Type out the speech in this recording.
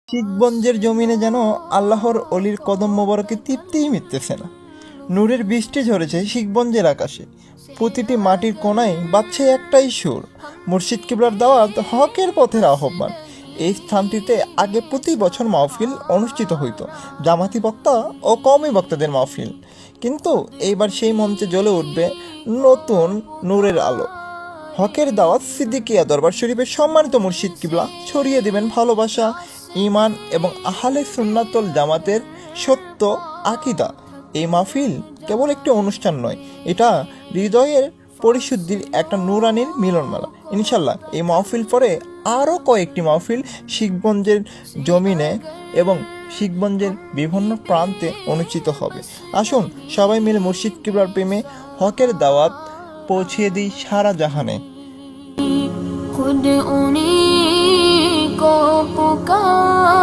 শিখগঞ্জের জমিনে যেন আল্লাহর অলির কদম মোবারকে তৃপ্তিই মিটতেছে না। নূরের বৃষ্টি ঝরেছে শিখগঞ্জের আকাশে, প্রতিটি মাটির কোণায় বাজছে একটাই সুর, মুর্শিদ কিবলার দাওয়াত, হকের পথের আহ্বান। এই স্থানটিতে আগে প্রতি বছর মাহফিল অনুষ্ঠিত হইত, জামাতি বক্তা ও কওমি বক্তাদের মাহফিল। কিন্তু এইবার সেই মঞ্চে জ্বলে উঠবে নতুন নূরের আলো। হকের দাওয়াত সিদ্দিকিয়া দরবার শরীফের সম্মানিত মুর্শিদ কিবলা ছড়িয়ে দিবেন ভালোবাসা, ঈমান এবং আহলে সুন্নাতুল জামাতের সত্য আকীদা। এই মাহফিল কেবল একটি অনুষ্ঠান নয়, এটা হৃদয়ের পরিশুদ্ধির একটা নূরানির মিলনমেলা। ইনশাল্লাহ এই মাহফিল পরে আরও কয়েকটি মাহফিল শিখগঞ্জের জমিনে এবং শিখগঞ্জের বিভিন্ন প্রান্তে অনুষ্ঠিত হবে। আসুন সবাই মিলে মুর্শিদ কিবলার প্রেমে হকের দাওয়াত পৌঁছিয়ে দিই সারা জাহানে। खुद उन्हीं को पुकार